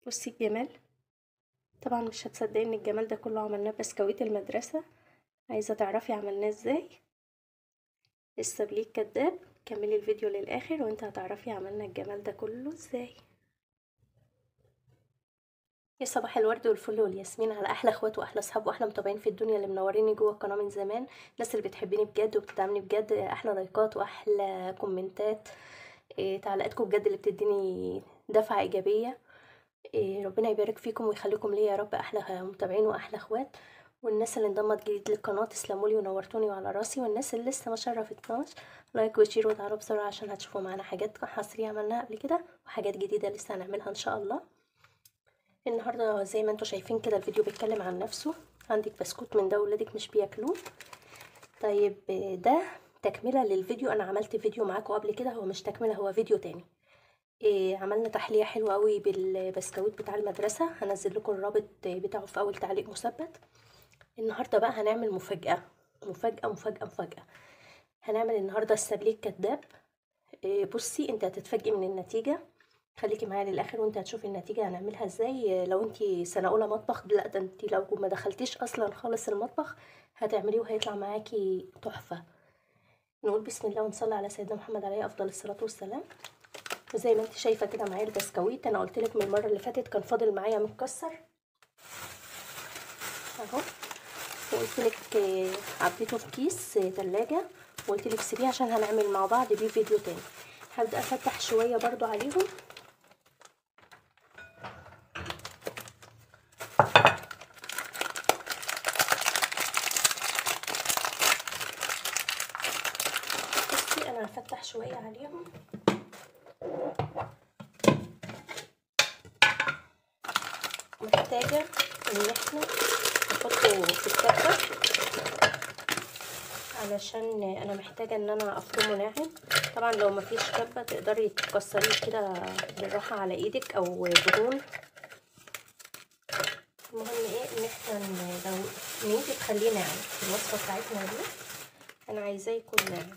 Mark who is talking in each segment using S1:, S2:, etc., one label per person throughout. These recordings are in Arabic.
S1: بصي الجمال. طبعا مش هتصدقي ان الجمال ده كله عملناه بسكويت المدرسة. عايزة تعرفي عملناه ازاي؟ السبليك كداب. كملي الفيديو للاخر وانت هتعرفي عملنا الجمال ده كله ازاي. يا صباح الورد والفل والياسمين على احلى اخوات واحلى اصحاب واحلى متابعين في الدنيا اللي منوريني جوه القناه من زمان. الناس اللي بتحبيني بجد وبتدعمني بجد، احلى لايكات واحلى كومنتات. تعليقاتكم بجد اللي بتديني دفعه ايجابيه. ربنا يبارك فيكم ويخليكم ليا يا رب، احلى متابعين واحلى اخوات. والناس اللي انضمت جديد للقناه تسلموا لي ونورتوني وعلى راسي، والناس اللي لسه ما شرفتناش لايك وشير وتعالوا بسرعه عشان هتشوفوا معانا حاجات حصريه عملناها قبل كده وحاجات جديده لسه هنعملها ان شاء الله. النهارده زي ما انتم شايفين كده الفيديو بيتكلم عن نفسه. عندك بسكوت من ده ولادك مش بياكلوه. طيب ده تكمله للفيديو، انا عملت فيديو معاكم قبل كده، هو مش تكمله، هو فيديو تاني. عملنا تحلية حلوة قوي بالبسكويت بتاع المدرسة، هنزل لكم الرابط بتاعه في اول تعليق مثبت. النهاردة بقى هنعمل مفاجأة مفاجأة مفاجأة مفاجأة. هنعمل النهاردة السبليك كداب. بصي انت هتتفاجئي من النتيجة، خليكي معايا للاخر وانت هتشوفي النتيجة هنعملها ازاي. لو انت سنة اولى مطبخ، لا ده انت لو ما دخلتيش اصلا خالص المطبخ هتعمليه وهيطلع معاكي تحفة. نقول بسم الله ونصلي على سيدنا محمد عليه افضل الصلاة والسلام. وزي ما انت شايفه كده معايا البسكويت، انا قلت لك من المره اللي فاتت كان فاضل معايا متكسر اهو، وقلت لك عبيته في كيس تلاجة وقلت لك سيبيه عشان هنعمل مع بعض بيه فيديو تاني. هبدا افتح شويه برضو عليهم. بصي انا هفتح شويه عليهم. محتاجه ان احنا نحطه في الكبه علشان انا محتاجه ان انا افرمه ناعم. طبعا لو مفيش كبه تقدري تكسريه كده بالراحه على ايدك او دهون. المهم ايه ان احنا لو ان انت تخليه ناعم في الوصفه بتاعتنا دي، انا عايزاه يكون ناعم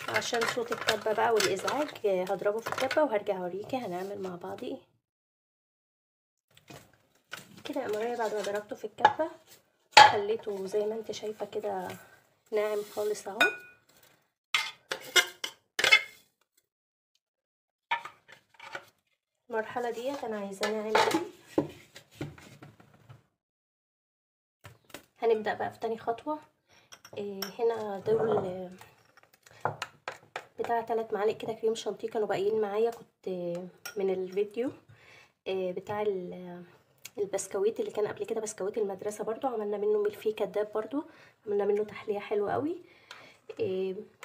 S1: عشان صوت الكبه بقى والازعاج. هضربه في الكبه وهرجع اوريكي هنعمل مع بعض ايه. كده يا مريم بعد ما ضربته في الكبه خليته زي ما انت شايفه كده ناعم خالص اهو. المرحله ديت انا عايزاه ناعم قوي. هنبدا بقى في تاني خطوه. هنا دول بتاع 3 معالق كده كريم شانتيه كانوا باقيين معايا، كنت من الفيديو بتاع البسكويت اللي كان قبل كده، بسكويت المدرسه برضو عملنا منه ملفيه كداب، برضو عملنا منه تحليه حلوه قوي.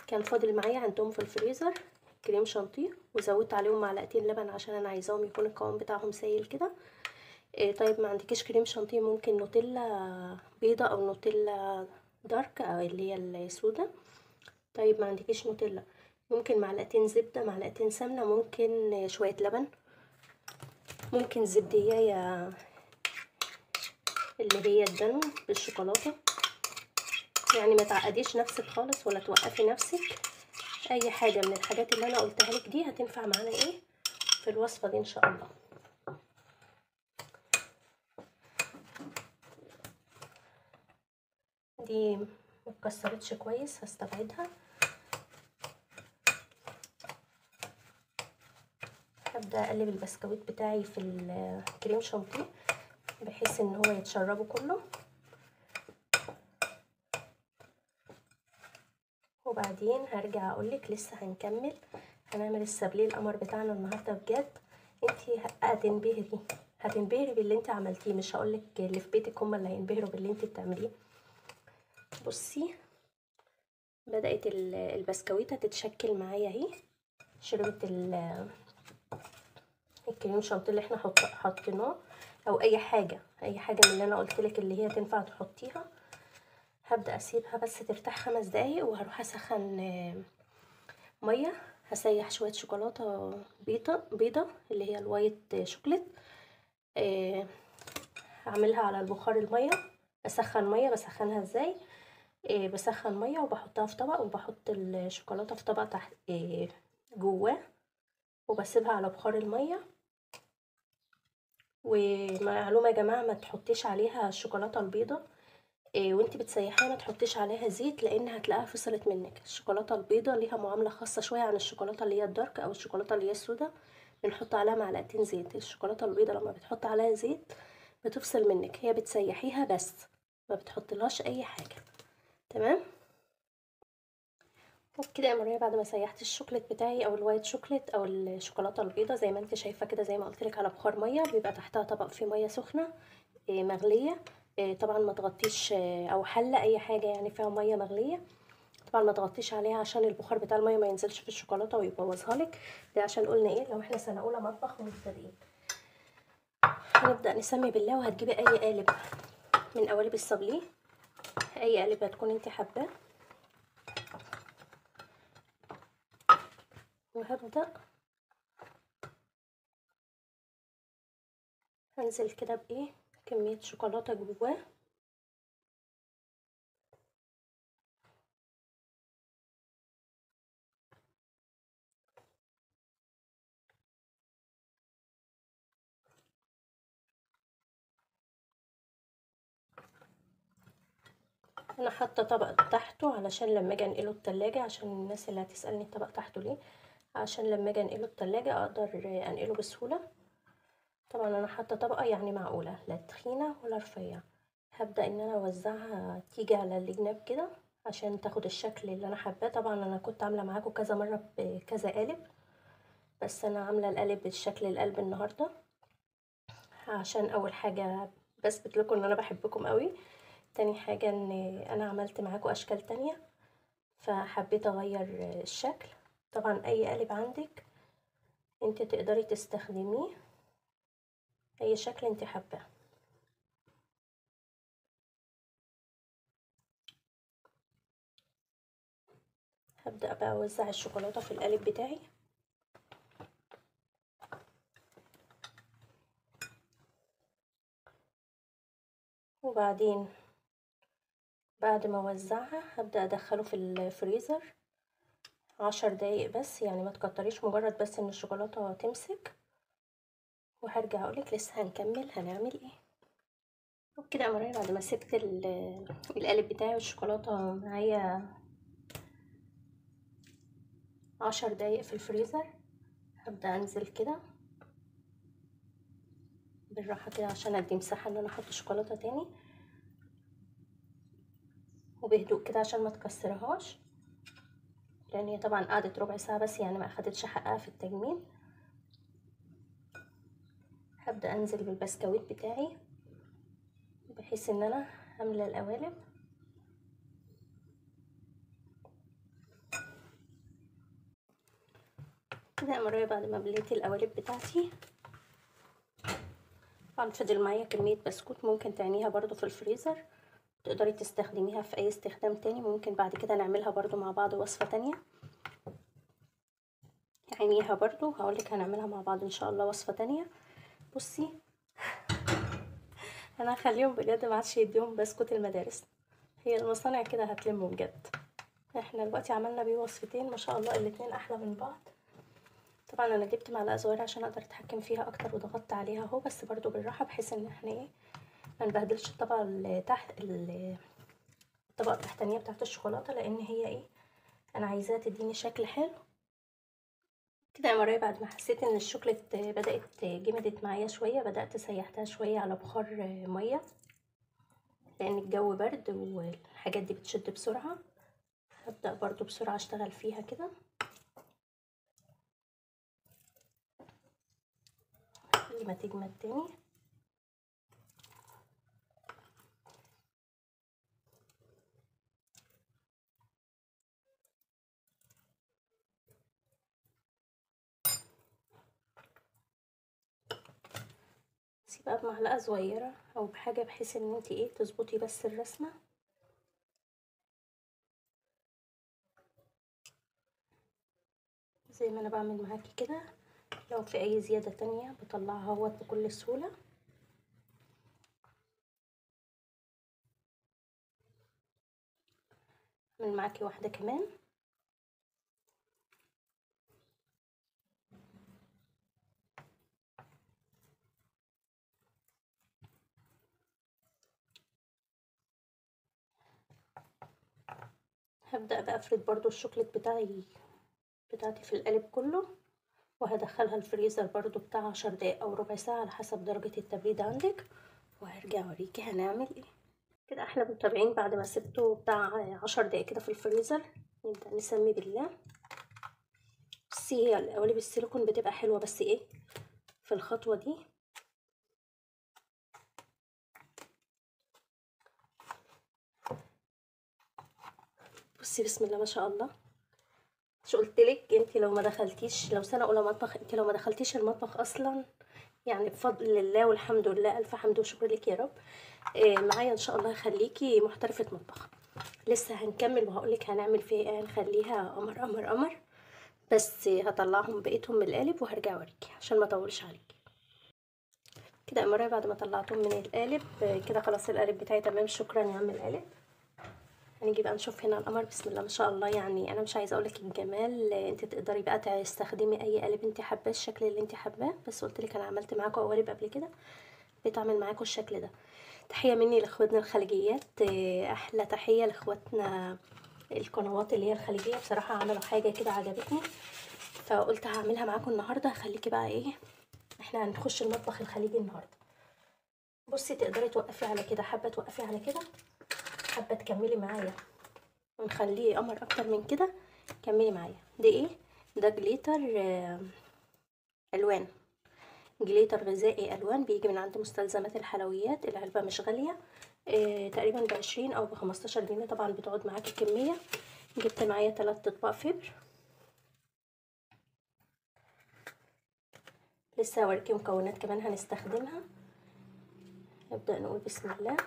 S1: كان فاضل معايا عندهم في الفريزر كريم شانتيه، وزودت عليهم معلقتين لبن عشان انا عايزاهم يكون القوام بتاعهم سايل كده. طيب ما عندكيش كريم شانتيه ممكن نوتيلا بيضه او نوتيلا دارك او اللي هي السودا. طيب ما عندكيش نوتيلا ممكن معلقتين زبده، معلقتين سمنه، ممكن شويه لبن، ممكن زبدية اللي هي الدانون بالشوكولاته. يعني ما تعقديش نفسك خالص ولا توقفي نفسك، اي حاجه من الحاجات اللي انا قلتها لك دي هتنفع معانا ايه في الوصفه دي ان شاء الله. دي ما اتكسرتش كويس هستبعدها. هبدا اقلب البسكويت بتاعي في الكريم شانتيه بحيث ان هو يتشربه كله، وبعدين هرجع اقولك لسه هنكمل. هنعمل السابليه القمر بتاعنا النهارده بجد. انتي هتنبهري باللي انت عملتيه، مش هقولك اللي في بيتك هم اللي هينبهروا باللي انت بتعمليه. بصي بدأت البسكويته تتشكل معايا اهي، شربت الكريم شانتيه اللي احنا حطيناه، او اي حاجه من اللي انا قلتلك اللي هي تنفع تحطيها. هبدأ اسيبها بس ترتاح 5 دقايق وهروح اسخن ميه. هسيح شويه شوكولاته بيضه اللي هي الوايت شوكليت. هعملها على البخار الميه. اسخن ميه، بسخنها ازاي؟ بسخن ميه وبحطها في طبق، وبحط الشوكولاته في طبق تحت جواه، وبسيبها على بخار الميه. ومعلومه يا جماعه، ما تحطيش عليها الشوكولاته البيضه وانت بتسيحيها، ما تحطيش عليها زيت، لان هتلاقيها فصلت منك. الشوكولاته البيضه ليها معامله خاصه شويه عن الشوكولاته اللي هي الدارك او الشوكولاته اللي هي السودا، بنحط عليها معلقتين زيت. الشوكولاته البيضه لما بتحط عليها زيت بتفصل منك، هي بتسيحيها بس، ما بتحطلهاش اي حاجه. تمام. وبكده يا مريم بعد ما سيحت الشوكليت بتاعي او الوايت شوكليت او الشوكولاته البيضه زي ما انت شايفه كده، زي ما قلت لك، على بخار ميه، بيبقى تحتها طبق فيه ميه سخنه مغليه. طبعا ما تغطيش او حله اي حاجه يعني فيها ميه مغليه. طبعا ما تغطيش عليها عشان البخار بتاع الميه ما ينزلش في الشوكولاته ويبوظها لك. ده عشان قلنا ايه، لو احنا سنه اولى مطبخ ومبتدئين. هنبدا نسمي بالله، وهتجيبي اي قالب من قوالب الصابليه، اي قالب هتكون انت حباه، وهبدا هنزل كده بايه، كميه شوكولاته جواه. انا حاطه طبق تحته علشان لما اجي انقله التلاجة، عشان الناس اللي هتسالني الطبق تحته ليه، عشان لما اجي انقله التلاجة اقدر انقله بسهوله. طبعا انا حاطه طبقه يعني معقوله، لا تخينه ولا رفيعه. هبدا ان انا اوزعها تيجي على الجناب كده عشان تاخد الشكل اللي انا حباه. طبعا انا كنت عامله معاكم كذا مره بكذا قالب، بس انا عامله القالب بالشكل القلب النهارده، عشان اول حاجه بثبت لكم ان انا بحبكم قوي. تاني حاجه ان انا عملت معاكم اشكال تانية، فحبيت اغير الشكل. طبعا اي قالب عندك انت تقدري تستخدميه اي شكل انت حباه. هبدأ بقى اوزع الشوكولاتة في القالب بتاعي، وبعدين بعد ما اوزعها هبدأ ادخله في الفريزر 10 دقايق بس، يعني ما تكتريش، مجرد بس ان الشوكولاتة تمسك. وهرجع اقولك لسه هنكمل هنعمل ايه. وبكده يا مريم بعد ما سبت القالب بتاعي والشوكولاتة معايا 10 دقايق في الفريزر، هبدأ انزل كده بالراحة كده عشان ادي مساحة ان انا احط شوكولاتة تاني، وبهدوء كده عشان ما تكسرهاش، لان هي طبعا قعدت ربع ساعة بس، يعني ما اخدتش حقها في التجميل. هبدأ انزل بالبسكويت بتاعي بحيث ان انا هملى القوالب. كده يا مريم بعد ما مليت القوالب بتاعتي، طبعا فضل معايا كمية بسكوت، ممكن تعينيها برضو في الفريزر، تقدري تستخدميها في اي استخدام تاني. ممكن بعد كده نعملها برضو مع بعض وصفة تانية، عينيها برضو هقولك هنعملها مع بعض ان شاء الله وصفة تانية. بصي انا هخليهم بجد ما عادش يديهم بسكوت المدارس، هي المصانع كده هتلموا بجد. احنا دلوقتي عملنا بيه وصفتين ما شاء الله، الاتنين احلى من بعض. طبعا انا جبت معلقه صغيره عشان اقدر اتحكم فيها اكتر، وضغطت عليها اهو، بس برضو بالراحه بحيث ان احنا ايه ما نبهدلش الطبقه اللي تحت، الطبقه التحتانيه بتاعت الشوكولاته، لان هي ايه انا عايزاها تديني شكل حلو كده. يا مريم بعد ما حسيت ان الشوكليت بدات جمدت معايا شويه، بدات سيحتها شويه على بخار ميه، لان الجو برد والحاجات دي بتشد بسرعه. هبدا برضو بسرعه اشتغل فيها كده قبل ما تجمد تاني. سيبها بمعلقه صغيره او بحاجه بحيث ان انت ايه تظبطي بس الرسمه. زي ما انا بعمل معاكي كده، لو في اي زيادة تانية بطلعها اهوت بكل سهولة. من معاكي واحدة كمان. هبدأ بقى افرد برضو الشوكليت بتاعتي في القالب كله، وهدخلها الفريزر برضو بتاع 10 دقايق او ربع ساعة على حسب درجة التبريد عندك، وهرجع اوريكي هنعمل ايه. كده احلى متابعين، بعد ما سبته بتاع 10 دقايق كده في الفريزر نبدأ نسمي بالله. بصي هي القوالب السيليكون بتبقى حلوة، بس ايه في الخطوة دي بصي بسم الله ما شاء الله. مش قلتلك انت لو ما دخلتيش، لو سنة اولى مطبخ، انت لو ما دخلتيش المطبخ اصلا يعني بفضل الله والحمد لله، الف حمد وشكر لك يا رب. معايا ان شاء الله هخليكي محترفة مطبخ. لسه هنكمل وهقولك هنعمل فيها ايه، هنخليها قمر قمر قمر. بس هطلعهم بقيتهم من القالب وهرجع اوريكي عشان ما اطولش عليكي. كده يا مرة بعد ما طلعتهم من القالب كده خلاص القالب بتاعي تمام. شكرا يا عم القالب. هنيجي بقى نشوف هنا القمر بسم الله ما شاء الله. يعني انا مش عايزه اقولك الجمال، انت تقدري بقى تستخدمي اي قالب انت حباه، الشكل اللي انت حباه. بس قلت لك انا عملت معاكم قوالب قبل كده، بتعمل معاكم الشكل ده. تحيه مني لاخواتنا الخليجيات، احلى تحيه لاخواتنا القنوات اللي هي الخليجيه. بصراحه عملوا حاجه كده عجبتني، فقلت هعملها معاكم النهارده. هخليكي بقى ايه، احنا هنخش المطبخ الخليجي النهارده. بصي تقدري توقفي على كده، حابه توقفي على كده، حابه تكملي معايا ونخليه قمر اكتر من كده كملي معايا. ده ايه ده؟ جليتر الوان، جليتر غذائي الوان، بيجي من عند مستلزمات الحلويات. العلبه مش غاليه، تقريبا ب20 او ب15 جنيه. طبعا بتقعد معاكي كميه. جبت معايا 3 اطباق فبر. لسه هوريكي مكونات كمان هنستخدمها. نبدا نقول بسم الله.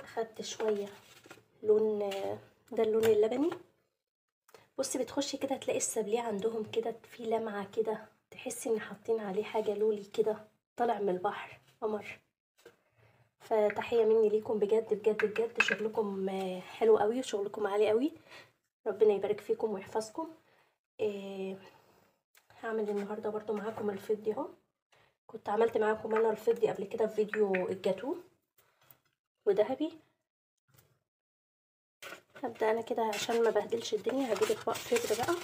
S1: اخدت شويه لون، ده اللون اللبني. بصي بتخشي كده تلاقي السابليه عندهم كده في لمعه كده، تحسي ان حاطين عليه حاجه لولي كده طالع من البحر قمر. فتحيه مني ليكم بجد بجد بجد، شغلكم حلو قوي وشغلكم عالي قوي. ربنا يبارك فيكم ويحفظكم. هعمل النهارده برضو معاكم الفضي اهو. كنت عملت معاكم انا الفضي قبل كده في فيديو الجاتو وذهبي. هبدأ انا كده عشان ما بهدلش الدنيا. هجيب اطباق فبر بقى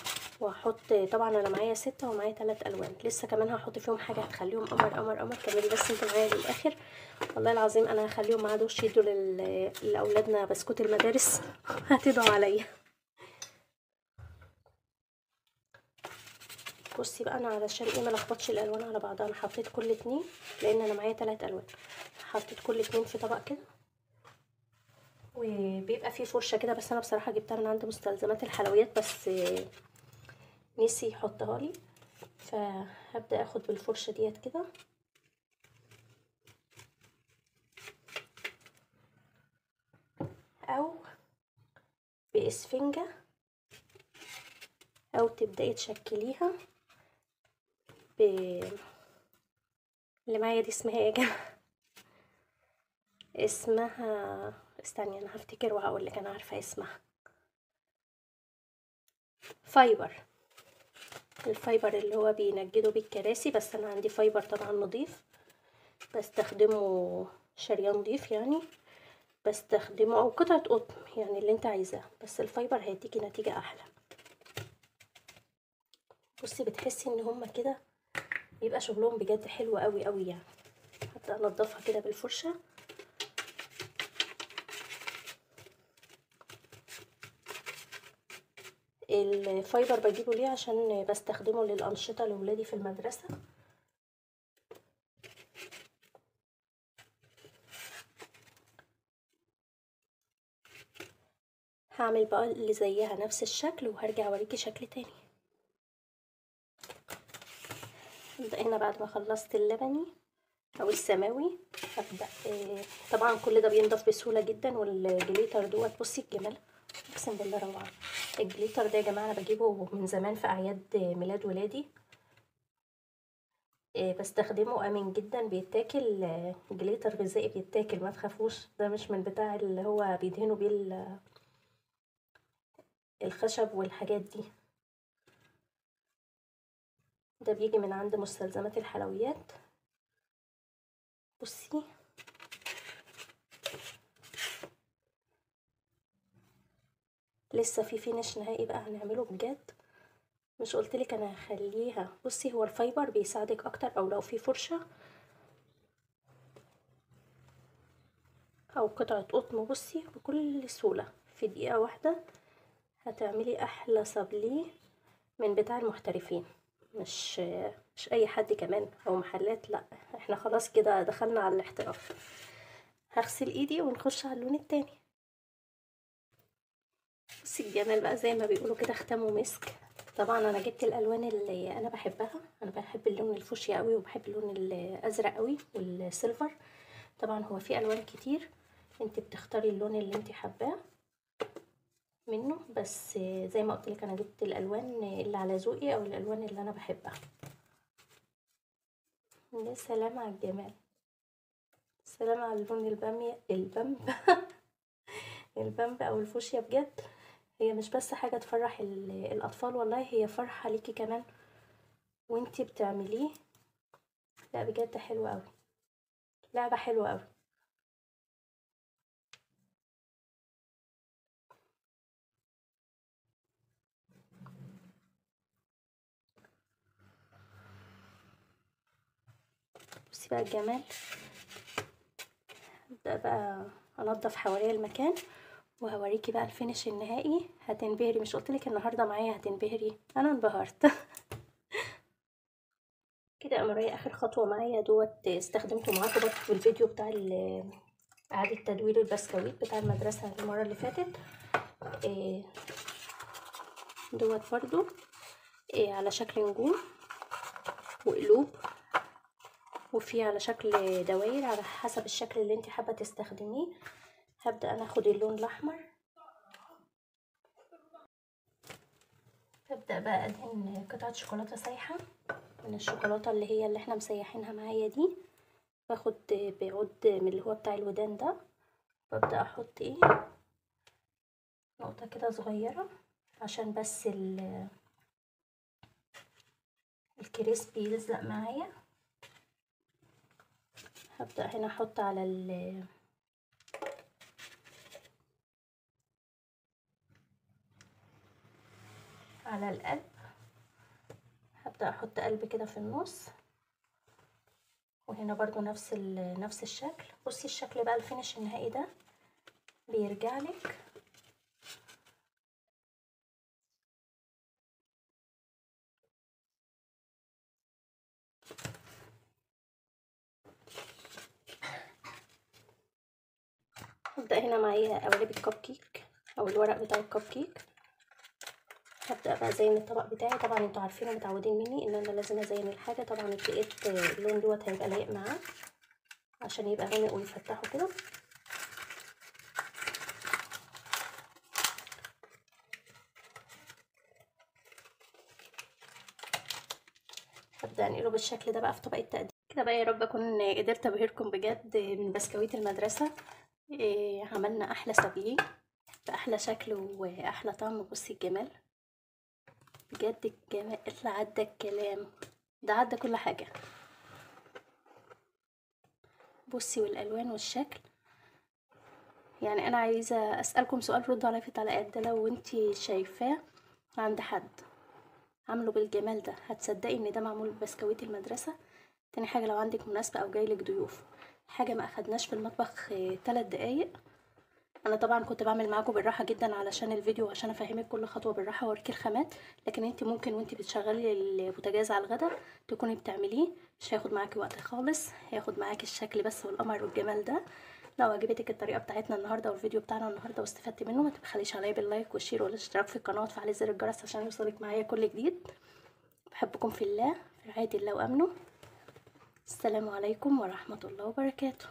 S1: وهحط. طبعا انا معايا 6 ومعايا 3 الوان، لسه كمان هحط فيهم حاجه هتخليهم قمر قمر قمر. كملي بس انتوا معايا للاخر. والله العظيم انا هخليهم مع دوش يدوا لاولادنا بسكوت المدارس هتدعوا عليا. بصي بقى انا علشان ايه ما لخبطش الالوان على بعضها، انا حطيت كل 2 لان انا معايا 3 الوان. حطيت كل 2 في طبق كده، وبيبقى فيه فرشه كده. بس انا بصراحه جبتها من عند مستلزمات الحلويات، بس نسي يحطها لي. فهبدا اخد بالفرشه ديت كده، او باسفنجه، او تبداي تشكليها ب اللي معايا دي اسمها ايه يا جماعه؟ اسمها، استني انا هفتكر وهقول لك. انا عارفه اسمها فايبر. الفايبر اللي هو بينجدوا بيه الكراسي، بس انا عندي فايبر طبعا نضيف، بستخدمه شريان نضيف يعني، بستخدمه او قطعه قطن يعني اللي انت عايزاه، بس الفايبر هيديكي نتيجه احلى. بصي بتحسي ان هما كده بيبقى شغلهم بجد حلو قوي قوي يعني. هبدا انضفها كده بالفرشه. الفايبر بجيبه ليه؟ عشان بستخدمه للانشطه لاولادي في المدرسه. هعمل بقى اللي زيها نفس الشكل وهرجع اوريكي شكل تاني. هبدأ هنا بعد ما خلصت اللبني او السماوي. هبدأ طبعا كل ده بينضف بسهولة جدا. والجليتر دوت بصي الجمال، اقسم بالله روعة. الجليتر ده يا جماعة انا بجيبه من زمان في اعياد ميلاد ولادي. بستخدمه امن جدا، بيتاكل، جليتر غذائي بيتاكل، ما تخافوش، ده مش من بتاع اللي هو بيدهنوا بيه الخشب والحاجات دي، ده بيجي من عند مستلزمات الحلويات. بصي لسه في فينش نهائي بقى هنعمله بجد. مش قلتلك انا هخليها؟ بصي هو الفايبر بيساعدك اكتر، او لو في فرشة او قطعة قطن، بصي بكل سهولة في دقيقة واحدة هتعملي احلى صابليه من بتاع المحترفين. مش مش اي حد كمان او محلات، لا احنا خلاص كده دخلنا على الاحتراف. هغسل ايدي ونخش على اللون التاني. بصي الجمال بقى زي ما بيقولوا كده، ختام ومسك. طبعا انا جبت الالوان اللي انا بحبها، انا بحب اللون الفوشيا قوي، وبحب اللون الازرق قوي والسيلفر. طبعا هو في الوان كتير، انت بتختاري اللون اللي انت حباه منه، بس زي ما قلت لك انا جبت الالوان اللي على ذوقي او الالوان اللي انا بحبها. يا سلام على الجمال، سلام على اللون البامية البامب البامب او الفوشيا بجد. هي مش بس حاجة تفرح الاطفال، والله هي فرحة ليكي كمان وانتي بتعمليه. لا بجد حلو قوي، لعبة حلوة قوي. بصي بقى الجمال، ابدأ بقى انضف حوالين المكان وهوريكي بقى الفينش النهائي. هتنبهري، مش قلتلك النهارده معايا هتنبهري؟ انا انبهرت كده يا قمرية، اخر خطوة معايا دوت استخدمته معاكم برضه في الفيديو بتاع اعادة تدوير البسكويت بتاع المدرسة المرة اللي فاتت. دوت برضه على شكل نجوم وقلوب، وفي على شكل دواير على حسب الشكل اللي انت حابة تستخدميه. هبدأ انا اخد اللون الاحمر، هبدأ بقى ادهن قطعة شوكولاتة سايحة من الشوكولاتة اللي هي اللي احنا مسيحينها معايا دي. باخد بعود من اللي هو بتاع الودان ده، وابدأ احط نقطة كده صغيرة عشان بس الكريسبي يلزق معايا. هبدأ هنا احط على القلب، هبدأ احط قلب كده في النص، وهنا برضو نفس الشكل. بصي الشكل بقى الفينش النهائي ده بيرجع لك. هبدأ هنا معايا قوالب الكب كيك او الورق بتاع الكب كيك. هبدأ بقى ازين الطبق بتاعي. طبعا انتوا عارفين ومتعودين مني ان انا لازم ازين الحاجة. طبعا لقيت اللون دوت هيبقى لايق معاه عشان يبقى غامق ويفتحه كده. هبدأ انقله بالشكل ده بقى في طبق التقديم كده بقى. يا رب اكون قدرت ابهركم بجد من بسكويت المدرسة. عملنا احلى سابليه باحلى شكل واحلى طعم. بصي الجمال بجد، الجمال اللي عدى الكلام ده، عدى كل حاجة. بصي والالوان والشكل. يعني انا عايزة اسألكم سؤال، ردوا عليا في التعليقات ده. لو انتي شايفاه عند حد عامله بالجمال ده، هتصدقي ان ده معمول بسكويت المدرسة؟ تاني حاجة، لو عندك مناسبة او جايلك ضيوف، حاجة ما اخدناش في المطبخ 3 دقايق. انا طبعا كنت بعمل معاكم بالراحه جدا علشان الفيديو، وعشان افهمك كل خطوه بالراحه واوريكي الخامات. لكن انت ممكن وانت بتشغلي البوتاجاز على الغدا تكوني بتعمليه، مش هياخد معاكي وقت خالص، هياخد معاكي الشكل بس والقمر والجمال ده. لو عجبتك الطريقه بتاعتنا النهارده والفيديو بتاعنا النهارده واستفدتي منه، ما تبخليش عليا باللايك والشير والاشتراك في القناه وتفعلي زر الجرس عشان يوصلك معايا كل جديد. بحبكم في الله، في رعايه الله وامنه. السلام عليكم ورحمه الله وبركاته.